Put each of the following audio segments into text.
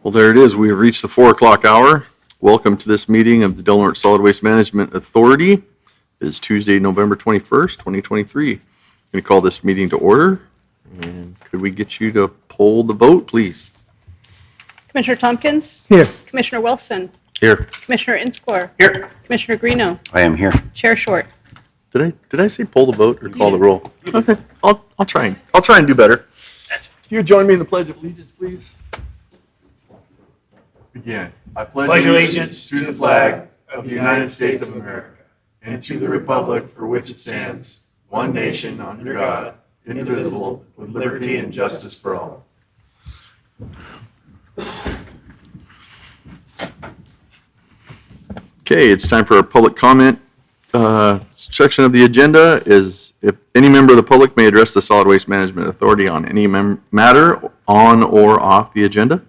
Well, there it is. We have reached the 4 o'clock hour. Welcome to this meeting of the Del Norte Solid Waste Management Authority. It is Tuesday, November 21st, 2023. I'm going to call this meeting to order. And could we get you to poll the vote, please? Commissioner Tompkins? Here. Commissioner Wilson? Here. Commissioner Inskor? Here. Commissioner Greeno? I am here. Chair Short? Did I say poll the vote or call the roll? Okay, I'll try and do better. Can you join me in the Pledge of Allegiance, please? Begin. I pledge allegiance to the flag of the United States of America and to the republic for which it stands, one nation under God, indivisible, with liberty and justice for all. Okay, it's time for our public comment. Section of the agenda is if any member of the public may address the Solid Waste Management Authority on any matter on or off the agenda.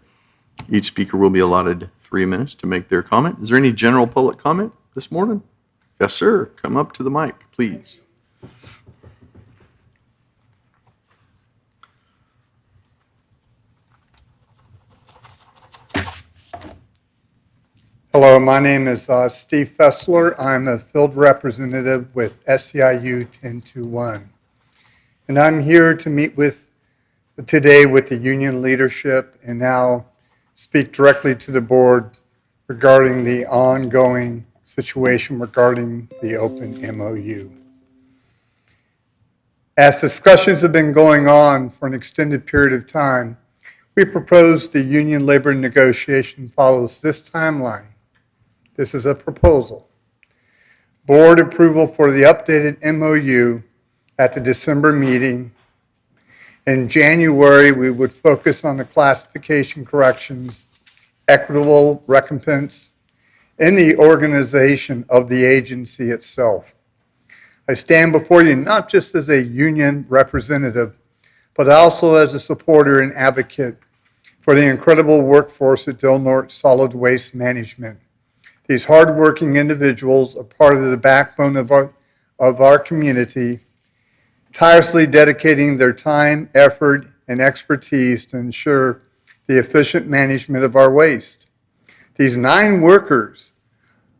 Each speaker will be allotted 3 minutes to make their comment. Is there any general public comment this morning? Yes, sir. Come up to the mic, please. Hello, my name is Steve Fessler. I'm a field representative with SEIU 1021. And I'm here to meet today with the union leadership and now speak directly to the board regarding the ongoing situation regarding the open MOU. As discussions have been going on for an extended period of time, we propose the union labor negotiation follows this timeline. This is a proposal. Board approval for the updated MOU at the December meeting. In January, we would focus on the classification corrections, equitable recompense, and the organization of the agency itself. I stand before you not just as a union representative, but also as a supporter and advocate for the incredible workforce at Del Norte Solid Waste Management. These hardworking individuals are part of the backbone of our community, tirelessly dedicating their time, effort, and expertise to ensure the efficient management of our waste. These 9 workers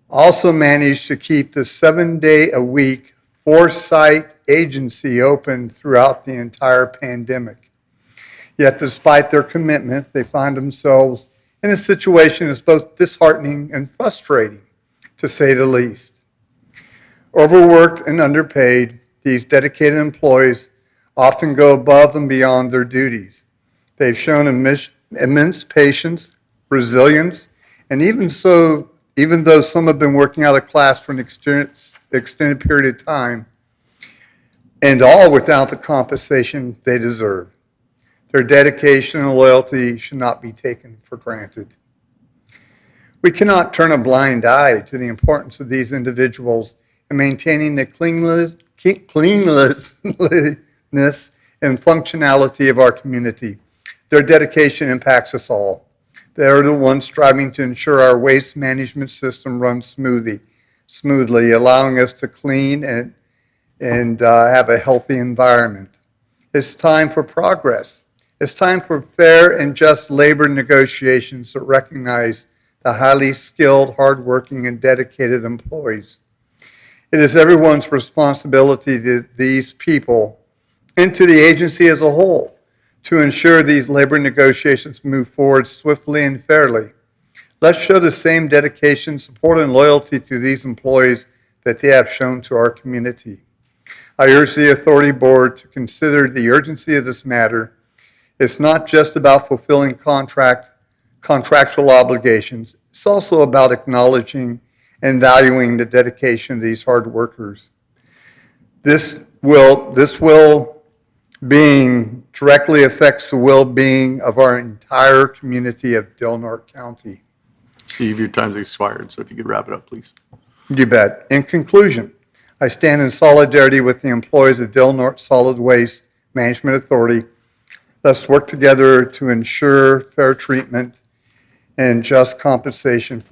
also managed to keep the 7-day-a-week 4-site agency open throughout the entire pandemic. Yet despite their commitment, they find themselves in a situation that's both disheartening and frustrating, to say the least. Overworked and underpaid, these dedicated employees often go above and beyond their duties. They've shown immense patience, resilience, and even though some have been working out of class for an extended period of time, and all without the compensation they deserve. Their dedication and loyalty should not be taken for granted. We cannot turn a blind eye to the importance of these individuals and maintaining the cleanliness and functionality of our community. Their dedication impacts us all. They are the ones striving to ensure our waste management system runs smoothly, allowing us to clean and have a healthy environment. It's time for progress. It's time for fair and just labor negotiations that recognize the highly skilled, hardworking, and dedicated employees. It is everyone's responsibility to these people and to the agency as a whole to ensure these labor negotiations move forward swiftly and fairly. Let's show the same dedication, support, and loyalty to these employees that they have shown to our community. I urge the Authority Board to consider the urgency of this matter. It's not just about fulfilling contractual obligations. It's also about acknowledging and valuing the dedication of these hard workers. This well-being directly affects the well-being of our entire community of Del Norte County. Steve, your time's expired, so if you could wrap it up, please. You bet. In conclusion, I stand in solidarity with the employees of Del Norte Solid Waste Management Authority. Let's work together to ensure fair treatment and just compensation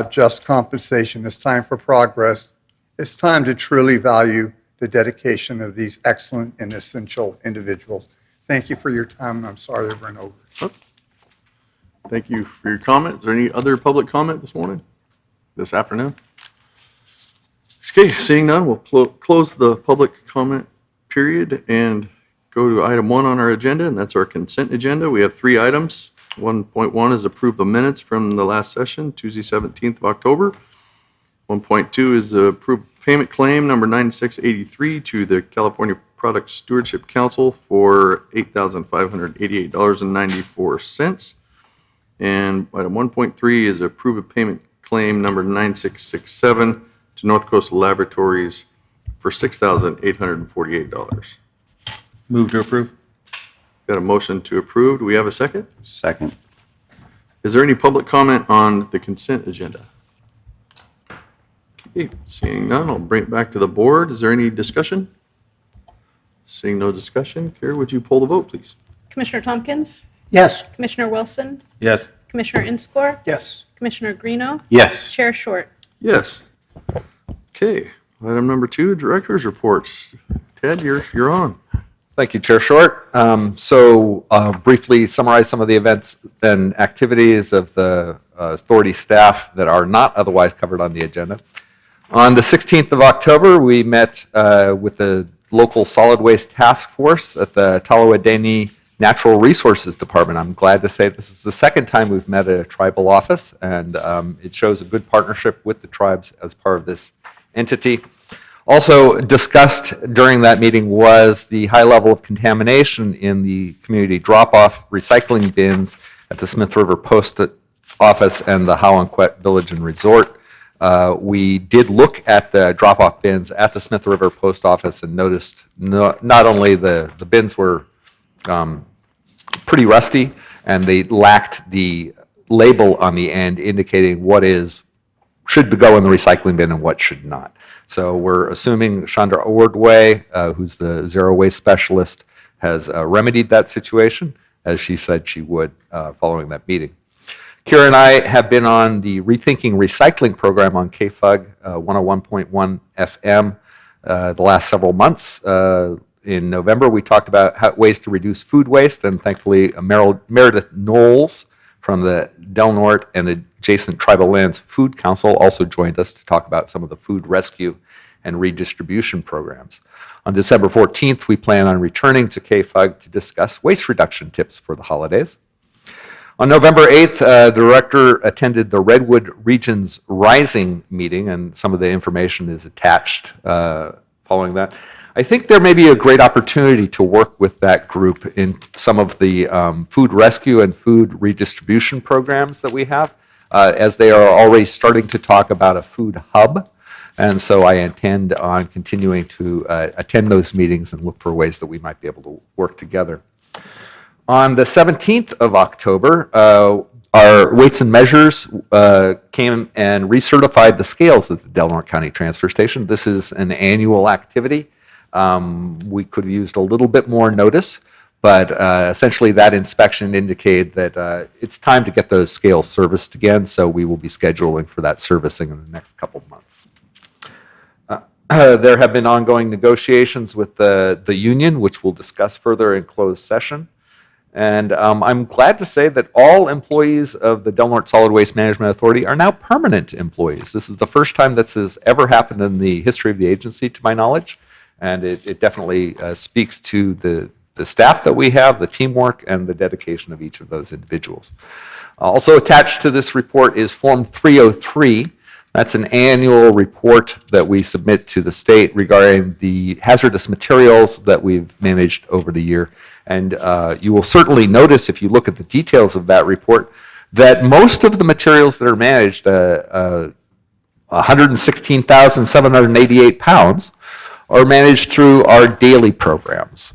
just compensation. It's time for progress. It's time to truly value the dedication of these excellent and essential individuals. Thank you for your time, and I'm sorry to run over. Thank you for your comment. Is there any other public comment this afternoon? Okay, seeing none, we'll close the public comment period and go to item 1 on our agenda, and that's our consent agenda. We have 3 items. 1.1 is approve the minutes from the last session, Tuesday, 17th of October. 1.2 is approve payment claim number 9683 to the California Product Stewardship Council for $8,588.94. And item 1.3 is approve a payment claim number 9667 to North Coastal Laboratories for $6,848. Move to approve. Got a motion to approve. Do we have a second? Second. Is there any public comment on the consent agenda? Okay, seeing none, I'll bring it back to the board. Is there any discussion? Seeing no discussion, Kara, would you poll the vote, please? Commissioner Tompkins, Yes. Commissioner Wilson, Yes. Commissioner Inscore, Yes. Commissioner Greeno, Yes. Chair Short. Yes. Okay, item number 2, director's reports. Ted, you're on. Thank you, Chair Short. Briefly summarize some of the events and activities of the authority staff that are not otherwise covered on the agenda. On the 16th of October, we met with the local solid waste task force at the Talawadeni Natural Resources Department. I'm glad to say this is the second time we've met at a tribal office, and it shows a good partnership with the tribes as part of this entity. Also discussed during that meeting was the high level of contamination in the community drop-off recycling bins at the Smith River Post Office and the Howlanquet Village and Resort. We did look at the drop-off bins at the Smith River Post Office and noticed not only the bins were pretty rusty and they lacked the label on the end indicating what should go in the recycling bin and what should not. So we're assuming Chandra Ordway, who's the zero waste specialist, has remedied that situation, as she said she would following that meeting. Kira and I have been on the Rethinking Recycling program on KFUG 101.1 FM the last several months. In November, we talked about ways to reduce food waste, and thankfully Meredith Knowles from the Del Norte and adjacent tribal lands Food Council also joined us to talk about some of the food rescue and redistribution programs. On December 14th, we plan on returning to KFUG to discuss waste reduction tips for the holidays. On November 8th, the director attended the Redwood Regions Rising meeting, and some of the information is attached following that. I think there may be a great opportunity to work with that group in some of the food rescue and food redistribution programs that we have, as they are already starting to talk about a food hub. And so I intend on continuing to attend those meetings and look for ways that we might be able to work together. On the 17th of October, our Weights and Measures came and recertified the scales at the Del Norte County Transfer Station. This is an annual activity. We could have used a little bit more notice, but essentially that inspection indicated that it's time to get those scales serviced again, so we will be scheduling for that servicing in the next couple of months. There have been ongoing negotiations with the union, which we'll discuss further in closed session. And I'm glad to say that all employees of the Del Norte Solid Waste Management Authority are now permanent employees. This is the first time this has ever happened in the history of the agency, to my knowledge. And it definitely speaks to the staff that we have, the teamwork, and the dedication of each of those individuals. Also attached to this report is Form 303. That's an annual report that we submit to the state regarding the hazardous materials that we've managed over the year. And you will certainly notice, if you look at the details of that report, that most of the materials that are managed, 116,788 pounds, are managed through our daily programs,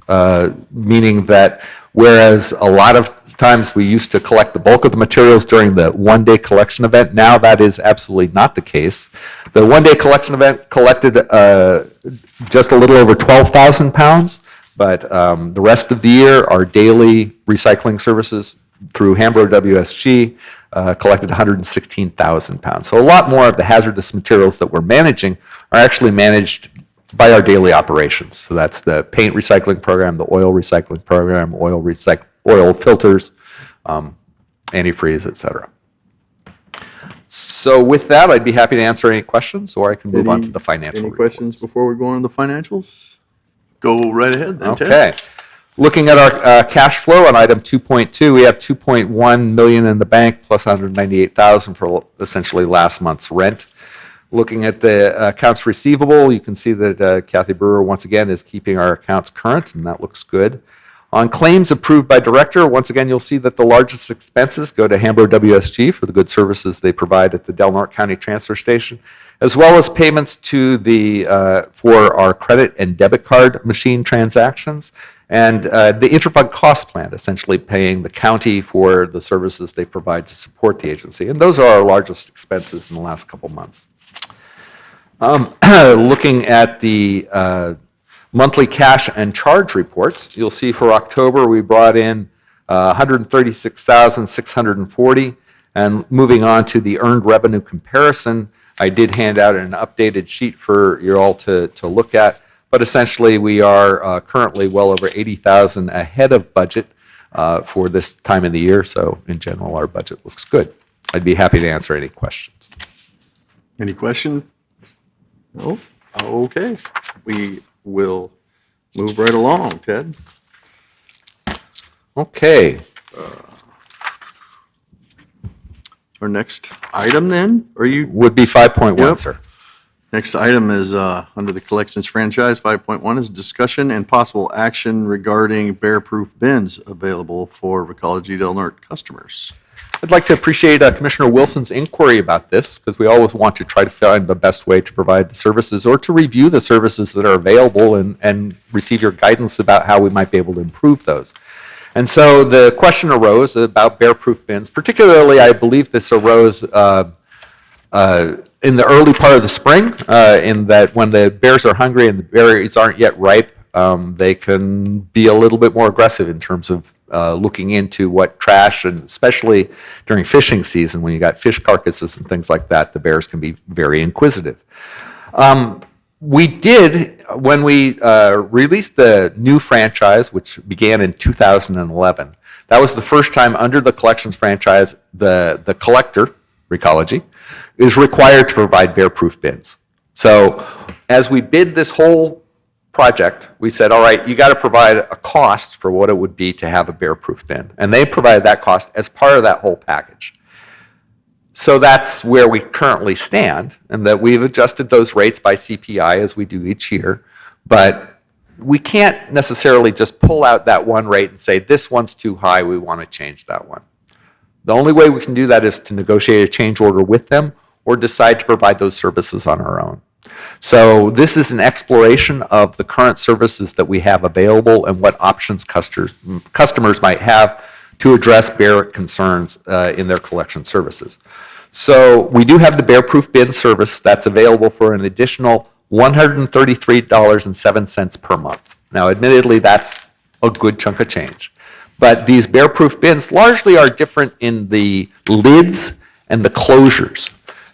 meaning that whereas a lot of times we used to collect the bulk of the materials during the one-day collection event, now that is absolutely not the case. The one-day collection event collected just a little over 12,000 pounds, but the rest of the year, our daily recycling services through Hambro WSG collected 116,000 pounds. So a lot more of the hazardous materials that we're managing are actually managed by our daily operations. So that's the paint recycling program, the oil recycling program, oil filters, antifreeze, et cetera. So with that, I'd be happy to answer any questions, or I can move on to the financial Any questions reports. before we go on to the financials? Go right ahead then, Ted. Okay. Looking at our cash flow on item 2.2, we have 2.1 million in the bank plus 198,000 for essentially last month's rent. Looking at the accounts receivable, you can see that Kathy Brewer once again is keeping our accounts current, and that looks good. On claims approved by director, once again you'll see that the largest expenses go to Hambro WSG for the good services they provide at the Del Norte County Transfer Station, as well as payments to the for our credit and debit card machine transactions, and the interfund cost plan, essentially paying the county for the services they provide to support the agency. And those are our largest expenses in the last couple months. Looking at the monthly cash and charge reports, you'll see for October we brought in 136,640, and moving on to the earned revenue comparison, I did hand out an updated sheet for you all to look at, but essentially we are currently well over 80,000 ahead of budget for this time of the year, so in general our budget looks good. I'd be happy to answer any questions. Any questions? No? Okay. We will move right along, Ted. Okay. Our next item then, Would be 5.1, Yep. sir. Next item is under the collections franchise. 5.1 is discussion and possible action regarding bear-proof bins available for Recology Del Norte customers. I'd like to appreciate Commissioner Wilson's inquiry about this, because we always want to try to find the best way to provide the services or to review the services that are available and receive your guidance about how we might be able to improve those. And so the question arose about bear-proof bins. Particularly, I believe this arose in the early part of the spring, in that when the bears are hungry and the berries aren't yet ripe, they can be a little bit more aggressive in terms of looking into what trash, and especially during fishing season when you got fish carcasses and things like that, the bears can be very inquisitive. We did, when we released the new franchise, which began in 2011, that was the first time under the collections franchise, the collector, Recology, is required to provide bear-proof bins. So as we bid this whole project, we said, all right, you got to provide a cost for what it would be to have a bear-proof bin. And they provided that cost as part of that whole package. So that's where we currently stand, and that we've adjusted those rates by CPI as we do each year. But we can't necessarily just pull out that one rate and say, this one's too high, we want to change that one. The only way we can do that is to negotiate a change order with them or decide to provide those services on our own. So this is an exploration of the current services that we have available and what options customers might have to address bear concerns in their collection services. So we do have the Bear Proof Bin service that's available for an additional $133.07 per month. Now, admittedly, that's a good chunk of change. But these Bear Proof bins largely are different in the lids and the closures.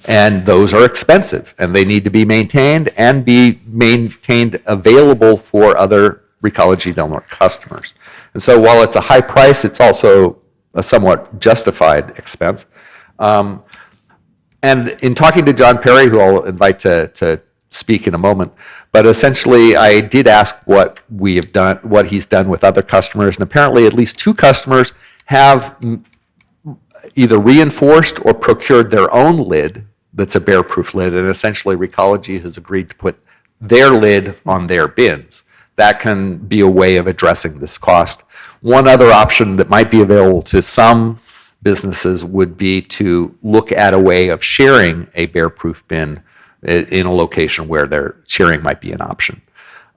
And those are expensive, and they need to be maintained and be maintained available for other Recology Del Norte customers. And so while it's a high price, it's also a somewhat justified expense. And in talking to John Perry, who I'll invite to speak in a moment, but essentially I did ask what we have done, what he's done with other customers, and apparently at least 2 customers have either reinforced or procured their own lid that's a bear-proof lid, and essentially Recology has agreed to put their lid on their bins. That can be a way of addressing this cost. One other option that might be available to some businesses would be to look at a way of sharing a bear-proof bin in a location where their sharing might be an option.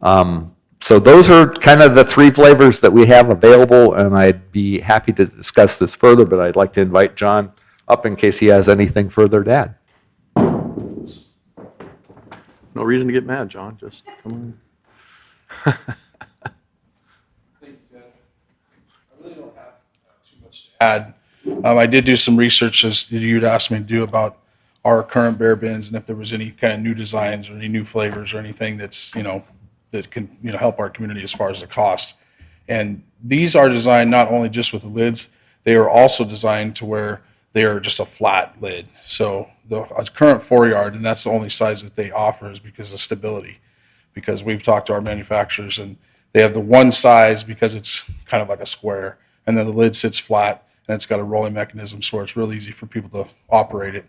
So those are kind of the 3 flavors that we have available, and I'd be happy to discuss this further, but I'd like to invite John up in case he has anything further to add. No reason to get mad, John, just come on. Thank you, Ted. I really don't have too much to add. I did do some research, as you'd asked me to do, about our current bear bins and if there was any kind of new designs or any new flavors or anything that's, that can, help our community as far as the cost. And these are designed not only just with the lids, they are also designed to where they are just a flat lid. So the current 4-yard, and that's the only size that they offer, is because of stability. Because we've talked to our manufacturers and they have the one size because it's kind of like a square, and then the lid sits flat and it's got a rolling mechanism, so it's really easy for people to operate it.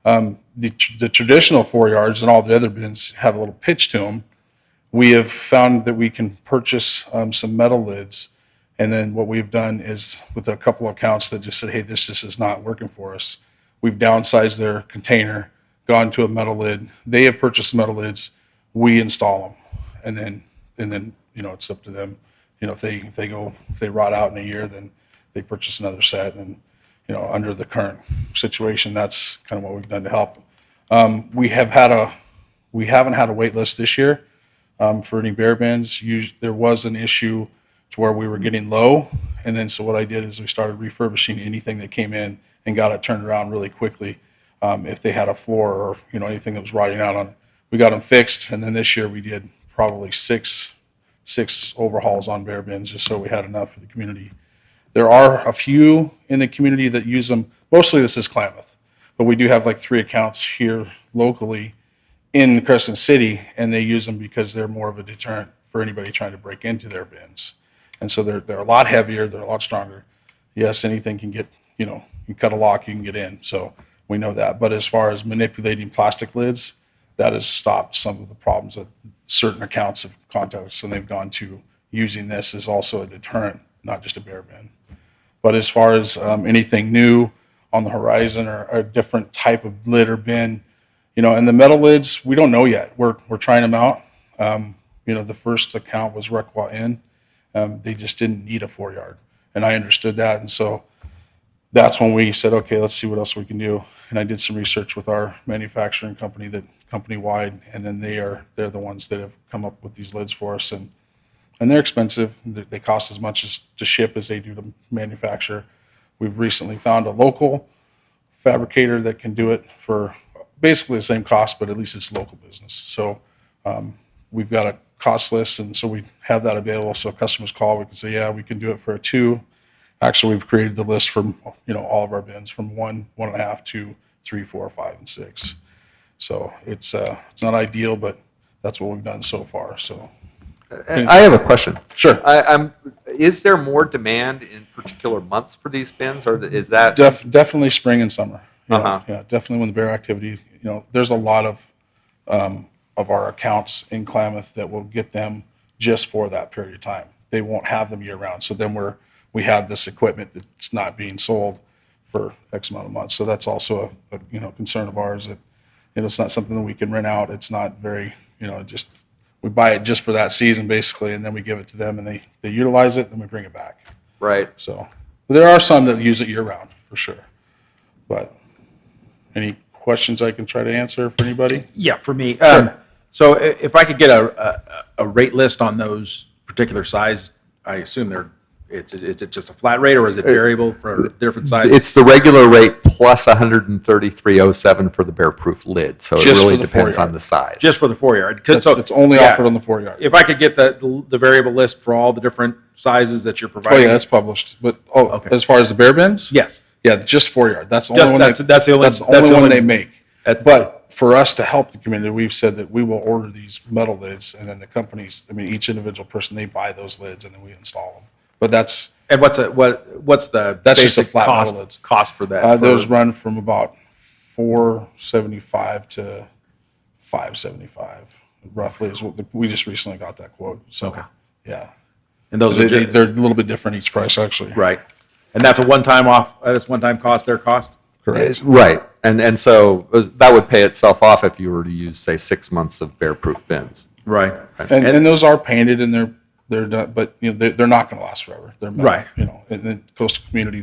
The traditional 4-yards and all the other bins have a little pitch to them. We have found that we can purchase some metal lids, and then what we've done is, with a couple of accounts that just said, hey, this just is not working for us, we've downsized their container, gone to a metal lid. They have purchased metal lids. We install them, and then it's up to them. If they rot out in a year, then they purchase another set. And under the current situation, that's kind of what we've done to help. We haven't had a wait list this year for any bear bins. There was an issue to where we were getting low, and then so what I did is we started refurbishing anything that came in and got it turned around really quickly. If they had a floor or anything that was rotting out on it, we got them fixed. And then this year we did probably six overhauls on bear bins, just so we had enough for the community. There are a few in the community that use them. Mostly this is Klamath, but we do have like 3 accounts here locally in Crescent City, and they use them because they're more of a deterrent for anybody trying to break into their bins. And so they're a lot heavier, they're a lot stronger. Yes, anything can get, you cut a lock, you can get in. So we know that. But as far as manipulating plastic lids, that has stopped some of the problems that certain accounts have contacted us, and they've gone to using this as also a deterrent, not just a bear bin. But as far as anything new on the horizon or a different type of lid or bin, and the metal lids, we don't know yet. We're trying them out. The first account was Requa Inn. They just didn't need a 4-yard, and I understood that. And so that's when we said, okay, let's see what else we can do. And I did some research with our manufacturing company, that company-wide, and then they're the ones that have come up with these lids for us. And they're expensive. They cost as much as to ship as they do to manufacture. We've recently found a local fabricator that can do it for basically the same cost, but at least it's local business. So we've got a cost list, and so we have that available. So if customers call, we can say, yeah, we can do it for a 2. Actually, we've created the list from all of our bins from 1, 1.5, 2, 3, 4, 5, and 6. So it's not ideal, but that's what we've done so far. So I have a question. sure. Is there more demand in particular months for these bins, or is that? Definitely spring and summer. Yeah, Uh-huh. yeah, definitely when the bear activity. There's a lot of our accounts in Klamath that will get them just for that period of time. They won't have them year round. So then we have this equipment that's not being sold for X amount of months. So that's also a concern of ours, that it's not something that we can rent out. It's not very, just, we buy it just for that season basically, and then we give it to them and they utilize it, then we bring it back. Right. So there are some that use it year round for sure. But any questions I can try to answer for anybody? Yeah, for me. Sure. So if I could get a rate list on those particular size, I assume is it just a flat rate or is it variable for different sizes? It's the regular rate plus 133.07 for the bear-proof lid, so it Just for really the depends 4-yard. on the size. Just for the 4-yard? It's only yeah, offered on the 4-yard. If I could get the variable list for all the different sizes that you're Oh providing? yeah, that's published. But Okay. as far as the bear bins? Yes. Yeah, just 4-yard. That's the Just- only one. that's the only- That's the that's only the one only- they make. But for us to help the community, we've said that we will order these metal lids, and then the companies, each individual person, they buy those lids, and then we install them. But that's And what's the That's just a basic flat metal lid. cost for that? those run from about $475 to $575, roughly. Is what we just recently got that quote. So Okay. yeah, And those are just, they're a little bit different each price actually. right. And that's a one-time cost, their cost? Correct. Right, and so that would pay itself off if you were to use, say, 6 months of bear-proof bins. Right. And those are painted and they're done, but they're not going to last forever. They're metal, Right. In the coastal community,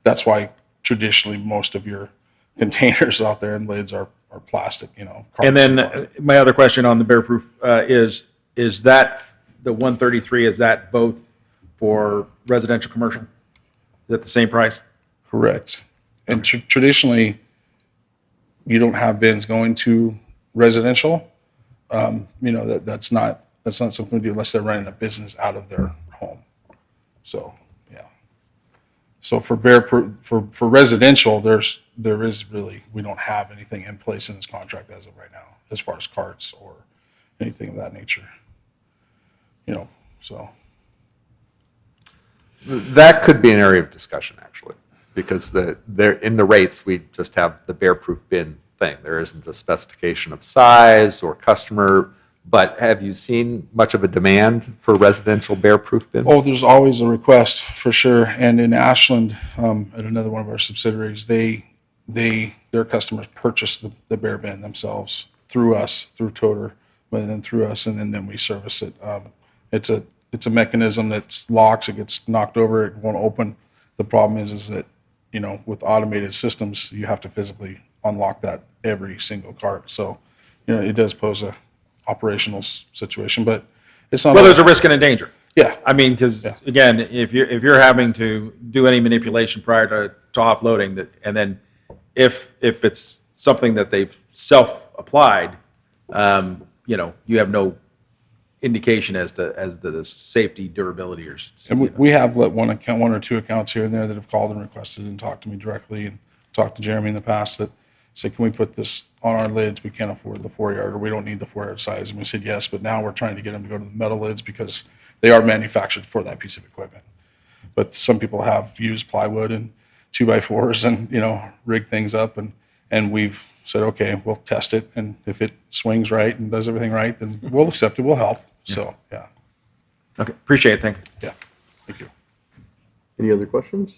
that's why traditionally most of your containers out there and lids are plastic. And then carbon my other question on the bear proof is that the 133, is that both for residential, commercial? Is that the same price? Correct. And traditionally, you don't have bins going to residential. That's not something we do unless they're running a business out of their home. So yeah. So for for residential, there is really, we don't have anything in place in this contract as of right now, as far as carts or anything of that nature. So. That could be an area of discussion, actually, because in the rates, we just have the bear-proof bin thing. There isn't a specification of size or customer, but have you seen much of a demand for residential bear-proof bins? Oh, there's always a request for sure. And in Ashland, at another one of our subsidiaries, their customers purchase the bear bin themselves through us, through Toter, but then through us, and then we service it. It's a mechanism that locks. It gets knocked over. It won't open. The problem is that with automated systems, you have to physically unlock that every single cart. So it does pose a operational situation, but it's not. Well, there's a risk and a danger. Yeah. I mean, because again, if you're having to do any manipulation prior to offloading, and then if it's something that they've self-applied, you have no indication as to the safety, durability, or. And we have let one or two accounts here and there that have called and requested and talked to me directly and talked to Jeremy in the past that say, can we put this on our lids? We can't afford the 4-yard, or we don't need the 4-yard size. And we said yes, but now we're trying to get them to go to the metal lids because they are manufactured for that piece of equipment. But some people have used plywood and 2x4s and rig things up, and we've said, okay, we'll test it, and if it swings right and does everything right, then we'll accept it. We'll help. So yeah. Okay, appreciate it. Thank you. Yeah. Thank you. Any other questions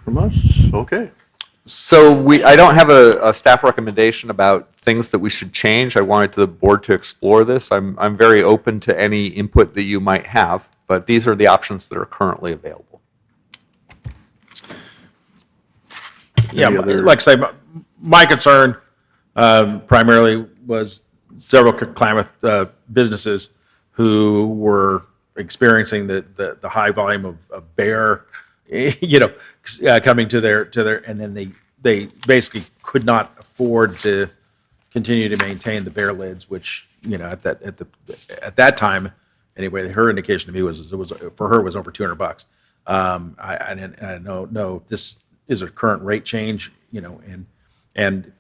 from us? Okay. So I don't have a staff recommendation about things that we should change. I wanted the board to explore this. I'm very open to any input that you might have, but these are the options that are currently available. Yeah, Any other- like I say, my concern primarily was several Klamath businesses who were experiencing the high volume of bear, coming to their, and then they basically could not afford to continue to maintain the bear lids, which, at that time, anyway, her indication to me was for her was over $200. I know this is a current rate change, and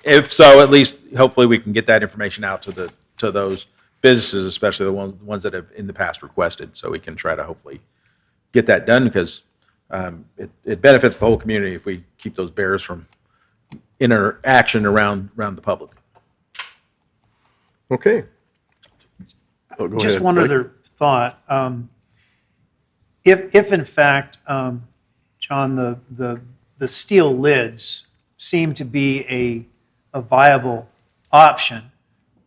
if so, at least hopefully we can get that information out to those businesses, especially the ones that have in the past requested, so we can try to hopefully get that done, because it benefits the whole community if we keep those bears from interaction around the public. Okay. Oh, go Just ahead, one Blake. other thought. If in fact, John, the steel lids seem to be a viable option.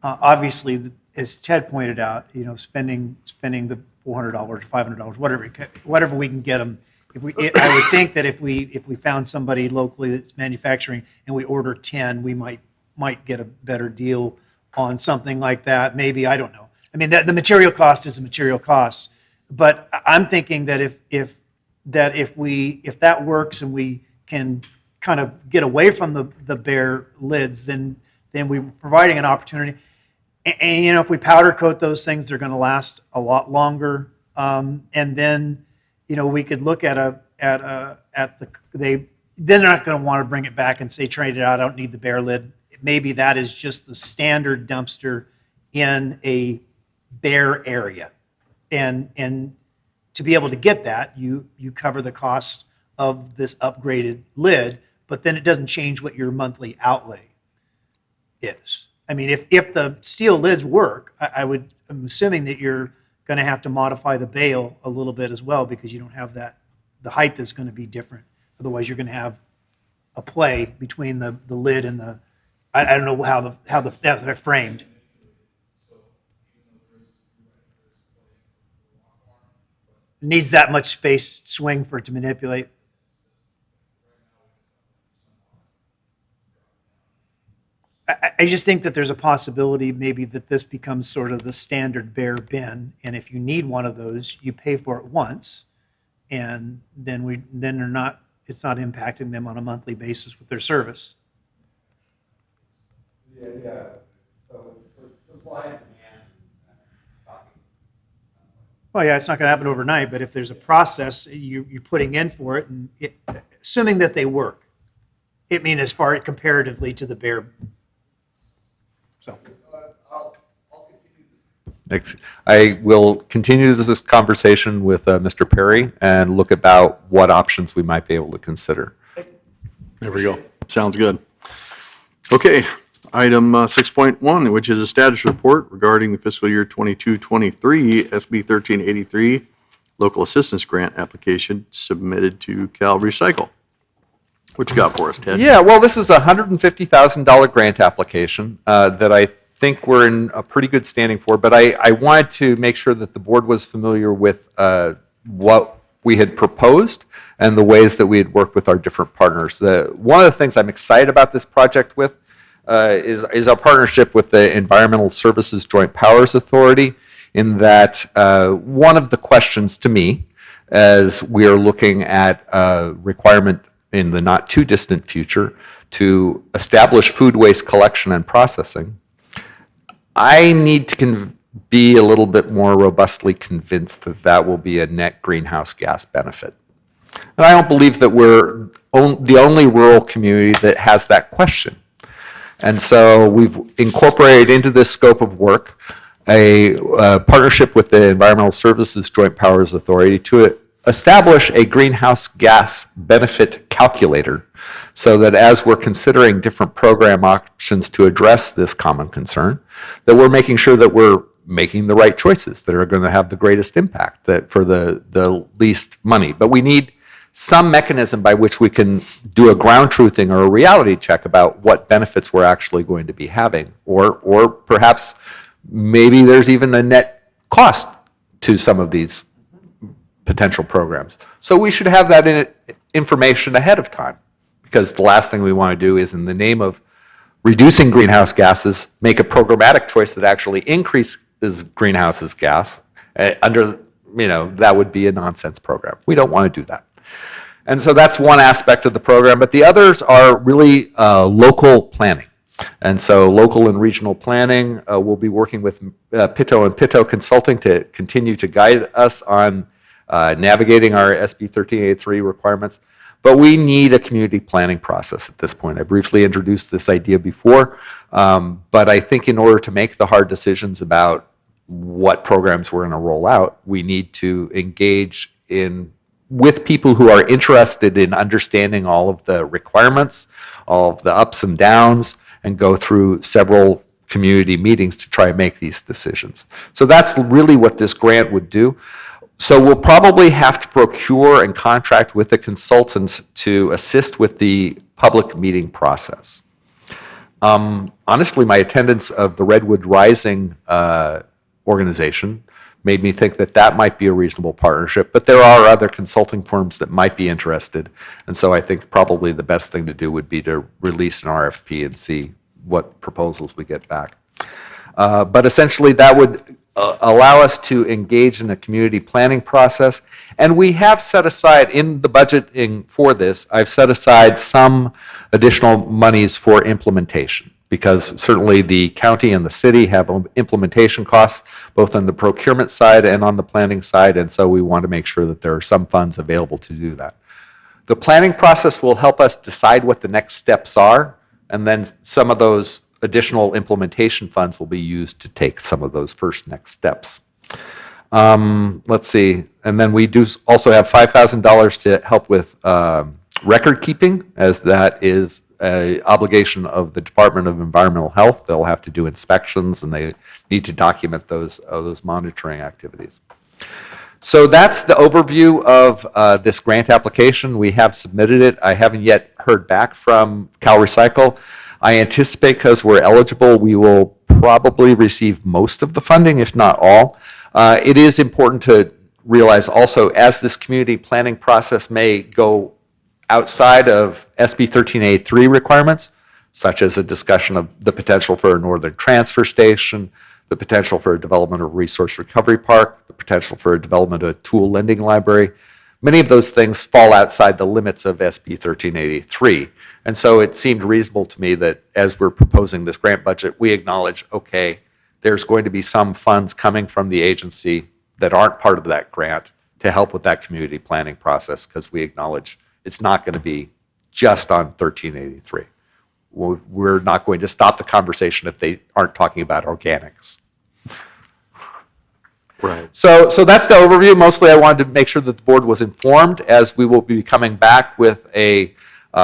Obviously, as Ted pointed out, spending the $400, $500, whatever we can get them. I would think that if we found somebody locally that's manufacturing and we order 10, we might get a better deal on something like that. Maybe, I don't know. I mean, the material cost is a material cost, but I'm thinking that if that works and we can kind of get away from the bare lids, then we're providing an opportunity. And if we powder coat those things, they're going to last a lot longer. And then, we could look then they're not going to want to bring it back and say, trade it out, I don't need the bare lid. Maybe that is just the standard dumpster in a bare area. And to be able to get that, you cover the cost of this upgraded lid, but then it doesn't change what your monthly outlay is. I mean, if the steel lids work, I'm assuming that you're going to have to modify the bail a little bit as well, because you don't have that, the height is going to be different. Otherwise, you're going to have a play between the lid and the, I don't know how they're framed. It needs that much space swing for it to manipulate. I just think that there's a possibility maybe that this becomes sort of the standard bare bin, and if you need one of those, you pay for it once, and then it's not impacting them on a monthly basis with their service. Yeah. So it's supply and demand. Well, yeah, it's not going to happen overnight, but if there's a process you're putting in for it, and assuming that they work, as far comparatively to the bare. So. Next, I will continue this conversation with Mr. Perry and look about what options we might be able to consider. There we go. Sounds good. Okay, item 6.1, which is a status report regarding the fiscal year 22-23 SB 1383 local assistance grant application submitted to Cal Recycle. What you got for us, Ted? Yeah, well, this is a $150,000 grant application that I think we're in a pretty good standing for, but I wanted to make sure that the board was familiar with what we had proposed and the ways that we had worked with our different partners. One of the things I'm excited about this project with is our partnership with the Environmental Services Joint Powers Authority, in that one of the questions to me, as we are looking at a requirement in the not too distant future to establish food waste collection and processing, I need to be a little bit more robustly convinced that that will be a net greenhouse gas benefit. And I don't believe that we're the only rural community that has that question. And so we've incorporated into this scope of work a partnership with the Environmental Services Joint Powers Authority to establish a greenhouse gas benefit calculator, so that as we're considering different program options to address this common concern, that we're making sure that we're making the right choices that are going to have the greatest impact for the least money. But we need some mechanism by which we can do a ground truthing or a reality check about what benefits we're actually going to be having, or perhaps maybe there's even a net cost to some of these potential programs. So we should have that information ahead of time, because the last thing we want to do is, in the name of reducing greenhouse gases, make a programmatic choice that actually increases greenhouse gas. That would be a nonsense program. We don't want to do that. And so that's one aspect of the program, but the others are really local planning. And so local and regional planning, we'll be working with Pitto and Pitto Consulting to continue to guide us on navigating our SB 1383 requirements. But we need a community planning process at this point. I briefly introduced this idea before, but I think in order to make the hard decisions about what programs we're going to roll out, we need to engage with people who are interested in understanding all of the requirements, all of the ups and downs, and go through several community meetings to try and make these decisions. So that's really what this grant would do. So we'll probably have to procure and contract with a consultant to assist with the public meeting process. Honestly, my attendance of the Redwood Rising organization made me think that that might be a reasonable partnership, but there are other consulting firms that might be interested. And so I think probably the best thing to do would be to release an RFP and see what proposals we get back. But essentially, that would allow us to engage in a community planning process. And we have set aside, in the budgeting for this, I've set aside some additional monies for implementation, because certainly the county and the city have implementation costs, both on the procurement side and on the planning side, and so we want to make sure that there are some funds available to do that. The planning process will help us decide what the next steps are, and then some of those additional implementation funds will be used to take some of those first next steps. Let's see, and then we do also have $5,000 to help with record keeping, as that is an obligation of the Department of Environmental Health. They'll have to do inspections, and they need to document those monitoring activities. So that's the overview of this grant application. We have submitted it. I haven't yet heard back from CalRecycle. I anticipate, because we're eligible, we will probably receive most of the funding, if not all. It is important to realize also, as this community planning process may go outside of SB 1383 requirements, such as a discussion of the potential for a northern transfer station, the potential for a development of a resource recovery park, the potential for a development of a tool lending library. Many of those things fall outside the limits of SB 1383. And so it seemed reasonable to me that as we're proposing this grant budget, we acknowledge, okay, there's going to be some funds coming from the agency that aren't part of that grant to help with that community planning process, because we acknowledge it's not going to be just on 1383. We're not going to stop the conversation if they aren't talking about organics. Right. So that's the overview. Mostly I wanted to make sure that the board was informed, as we will be coming back with a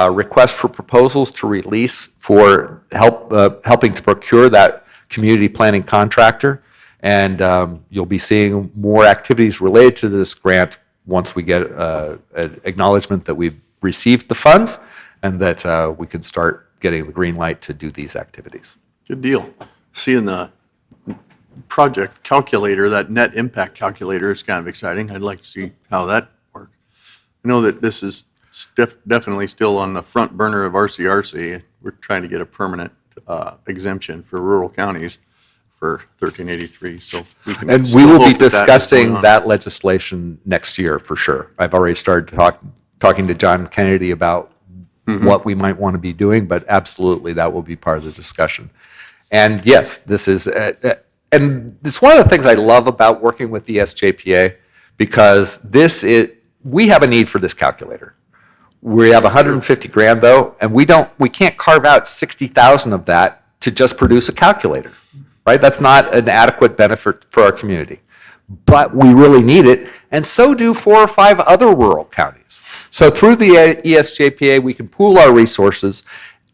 request for proposals to release for helping to procure that community planning contractor. And you'll be seeing more activities related to this grant once we get an acknowledgement that we've received the funds and that we can start getting the green light to do these activities. Good deal. Seeing the project calculator, that net impact calculator, is kind of exciting. I'd like to see how that works. I know that this is definitely still on the front burner of RCRC. We're trying to get a permanent exemption for rural counties for 1383. So we can And we still will be hope that is going discussing on. that legislation next year for sure. I've already started talking to John Kennedy about what we might want to be doing, but absolutely that will be part of the discussion. And yes, this is, and it's one of the things I love about working with the SJPA, because we have a need for this calculator. We have 150 grand though, and we can't carve out 60,000 of that to just produce a calculator, right? That's not an adequate benefit for our community. But we really need it, and so do 4 or 5 other rural counties. So through the ESJPA, we can pool our resources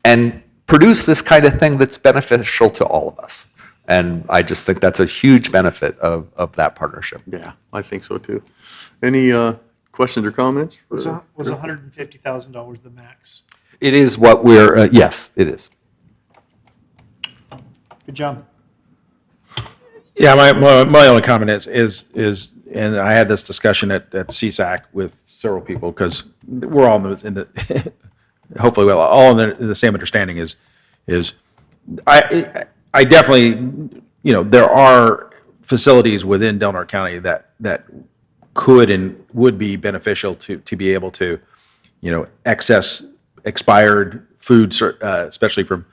and produce this kind of thing that's beneficial to all of us. And I just think that's a huge benefit of that partnership. Yeah, I think so too. Any questions or comments? Was $150,000 the max? It is what we're, yes, it is. Good job. Yeah, my only comment is, and I had this discussion at CSAC with several people, because we're all in the hopefully we're all in the same understanding is I definitely, there are facilities within Del Norte County that could and would be beneficial to be able to, access expired food, especially from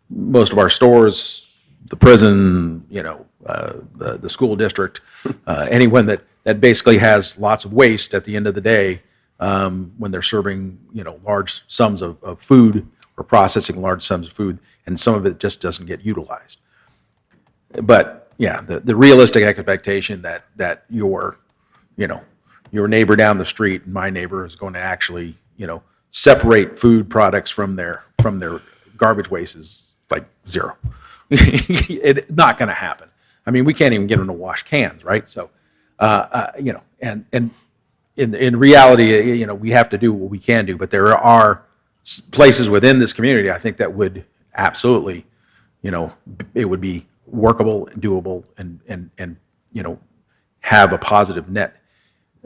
most of our stores, the prison, the school district, anyone that basically has lots of waste at the end of the day, when they're serving, large sums of food or processing large sums of food, and some of it just doesn't get utilized. But yeah, the realistic expectation that your neighbor down the street and my neighbor is going to actually, separate food products from their garbage waste is like zero. It's not going to happen. I mean, we can't even get them to wash cans, right? So, and in reality, we have to do what we can do, but there are places within this community, I think, that would absolutely it would be workable, doable, and have a positive net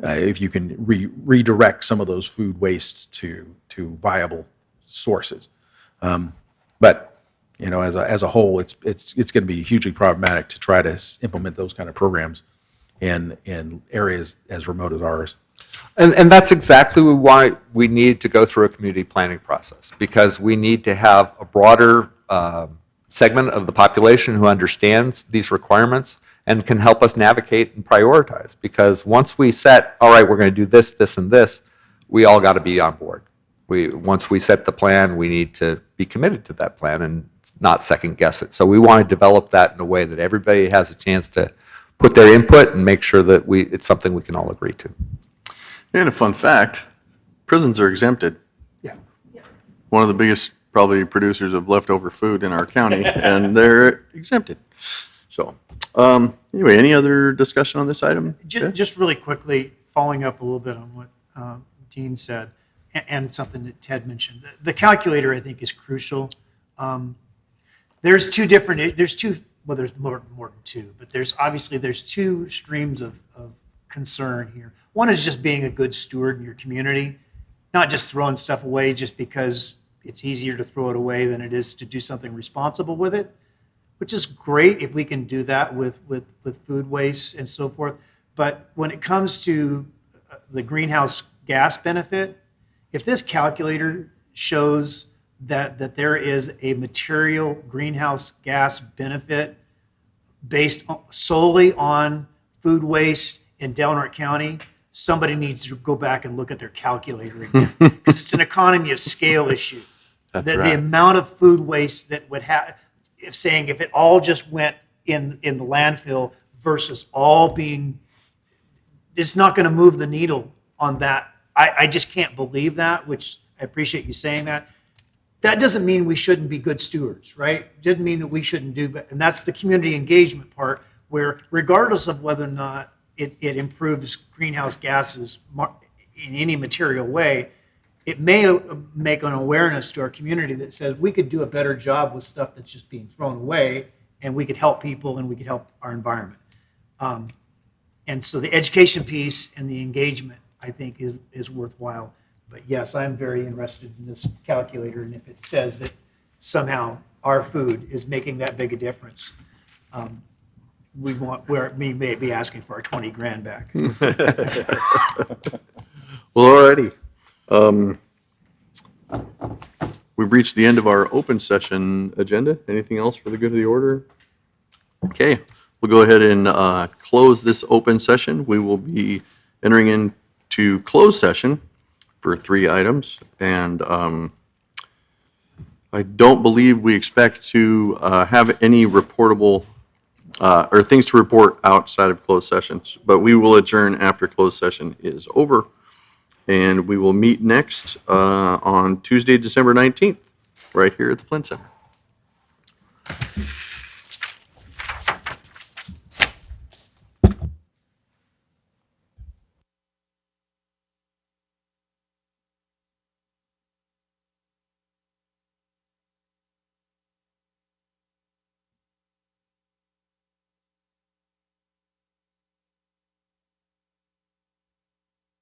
if you can redirect some of those food wastes to viable sources. But as a whole, it's going to be hugely problematic to try to implement those kind of programs in areas as remote as ours. And that's exactly why we need to go through a community planning process, because we need to have a broader segment of the population who understands these requirements and can help us navigate and prioritize. Because once we set, all right, we're going to do this, this, and this, we all got to be on board. Once we set the plan, we need to be committed to that plan and not second guess it. So we want to develop that in a way that everybody has a chance to put their input and make sure that it's something we can all agree to. And a fun fact, prisons are exempted. Yeah. One of the biggest probably producers of leftover food in our county, and they're exempted. So anyway, any other discussion on this item? Just really quickly, following up a little bit on what Dean said, and something that Ted mentioned. The calculator, I think, is crucial. There's two, well, there's more than two, but there's two streams of concern here. One is just being a good steward in your community, not just throwing stuff away just because it's easier to throw it away than it is to do something responsible with it, which is great if we can do that with food waste and so forth. But when it comes to the greenhouse gas benefit, if this calculator shows that there is a material greenhouse gas benefit based solely on food waste in Delaware County, somebody needs to go back and look at their calculator again, because it's an economy of scale issue. The amount of food waste that would have, if it all just went in the landfill versus all being, it's not going to move the needle on that. I just can't believe that, which I appreciate you saying that. That doesn't mean we shouldn't be good stewards, right? Doesn't mean that we shouldn't do, and that's the community engagement part, where regardless of whether or not it improves greenhouse gases in any material way, it may make an awareness to our community that says we could do a better job with stuff that's just being thrown away, and we could help people and we could help our environment. And so the education piece and the engagement, I think, is worthwhile. But yes, I'm very interested in this calculator, and if it says that somehow our food is making that big a difference, we may be asking for our 20 grand back. Well, alrighty. We've reached the end of our open session agenda. Anything else for the good of the order? Okay, we'll go ahead and close this open session. We will be entering into closed session for 3 items, and I don't believe we expect to have any reportable or things to report outside of closed sessions, but we will adjourn after closed session is over. And we will meet next on Tuesday, December 19th, right here at the Flint Center.